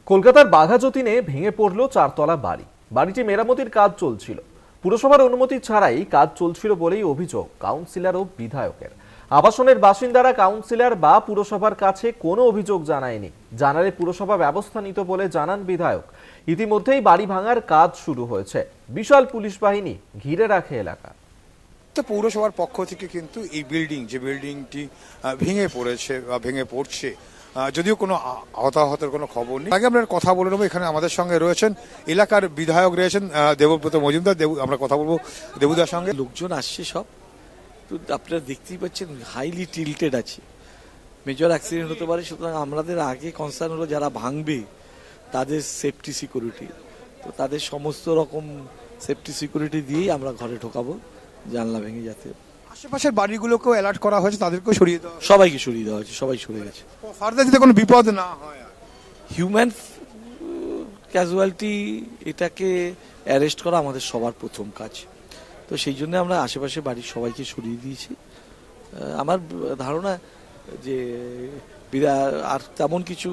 কলকাতার বাঘাযতীনে ভেঙে পড়ল চারতলা বাড়ি। বাড়িটি মেরামতির কাজ চলছিল। পুরসভার অনুমতি ছাড়াই কাজ চলছিল বলেই অভিযোগ কাউন্সিলর ও বিধায়কের। আবাসনের বাসিন্দারা কাউন্সিলর বা পুরসভার কাছে কোনো অভিযোগ জানায়নি। জানালে পুরসভা ব্যবস্থা নিত বলে জানান বিধায়ক। ইতিমধ্যেই বাড়ি ভাঙার কাজ শুরু হয়েছে। বিশাল পুলিশ বাহিনী ঘিরে রাখে এলাকা। তো পৌরসভার পক্ষ থেকে কিন্তু এই যে বিল্ডিংটি ভেঙে পড়েছে বা ভেঙে পড়ছে, যদিও কোনো হতাহতের কোনো খবর নেই। আগে আমরা কথা বলে নেবো। এখানে আমাদের সঙ্গে রয়েছেন এলাকার বিধায়ক রয়েছেন দেবব্রত মজুমদার। আমরা কথা বলবো দেবুদার সঙ্গে। লোকজন আসছে সব, তো আপনারা দেখতেই পাচ্ছেন হাইলি টিল্টেড আছে, মেজর অ্যাক্সিডেন্ট হতে পারে। সুতরাং আমাদের আগে কনসার্ন হলো যারা ভাঙবে তাদের সেফটি সিকিউরিটি। তো তাদের সমস্ত রকম সেফটি সিকিউরিটি দিয়েই আমরা ঘরে ঢোকাবো, জানলা ভেঙে যাতে। আশেপাশের বাড়িগুলোকেও অ্যালার্ট করা হয়েছে, তাদেরকেও সরিয়ে দেওয়া, সবাইকে সরিয়ে দেওয়া হয়েছে, সবাই সরে গেছে। ফার্দার যাতে কোনো বিপদ না হয়। হিউম্যান ক্যাজুয়ালিটি এটাকে অ্যারেস্ট করা আমাদের সবার প্রথম কাজ। তো সেই জন্য আমরা আশেপাশে বাড়ির সবাইকে সরিয়ে দিয়েছি। আমার ধারণা যে আর তেমন কিছু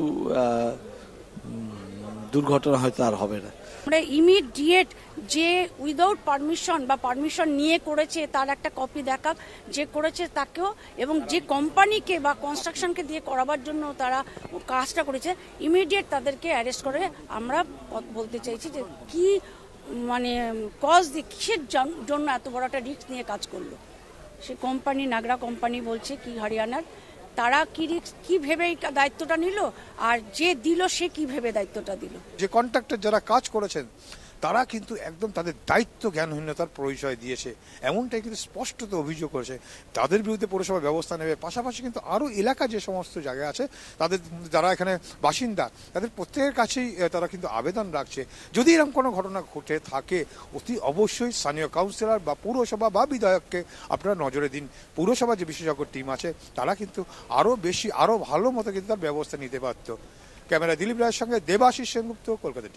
দুর্ঘটনা হয়তো আর হবে না। আমরা ইমিডিয়েট যে উইদাউট পারমিশন বা পারমিশন নিয়ে করেছে তার একটা কপি দেখাক, যে করেছে তাকেও, এবং যে কোম্পানিকে বা কনস্ট্রাকশনকে দিয়ে করাবার জন্য তারা কাজটা করেছে ইমিডিয়েট তাদেরকে অ্যারেস্ট করে। আমরা বলতে চাইছি যে কি মানে কজ দিয়ে কিসের জন্য এত বড় একটা রিস্ক নিয়ে কাজ করলো সে কোম্পানি, নাগরা কোম্পানি বলছে কি হরিয়ানার, তারা কি ভেবে দায়িত্বটা নিল, আর যে দিল সে কি ভেবে দায়িত্বটা দিল। যে কন্ট্রাক্টর যারা কাজ করেছেন তারা কিন্তু একদম তাদের দায়িত্ব জ্ঞানহীনতার পরিচয় দিয়েছে, এমনটাই কিন্তু স্পষ্টত অভিযোগ করেছে। তাদের বিরুদ্ধে পৌরসভা ব্যবস্থা নেবে। পাশাপাশি কিন্তু আরও এলাকা যে সমস্ত জায়গা আছে তাদের যারা এখানে বাসিন্দা তাদের প্রত্যেকের কাছেই তারা কিন্তু আবেদন রাখছে, যদি এরকম কোনো ঘটনা ঘটে থাকে অতি অবশ্যই স্থানীয় কাউন্সিলর বা পৌরসভা বা বিধায়ককে আপনারা নজরে দিন। পৌরসভার যে বিশেষজ্ঞ টিম আছে তারা কিন্তু আরও বেশি আরও ভালো মতো কিন্তু তার ব্যবস্থা নিতে পারত। ক্যামেরা দিলীপ রায়ের সঙ্গে দেবাশিস সেনগুপ্ত, কলকাতা।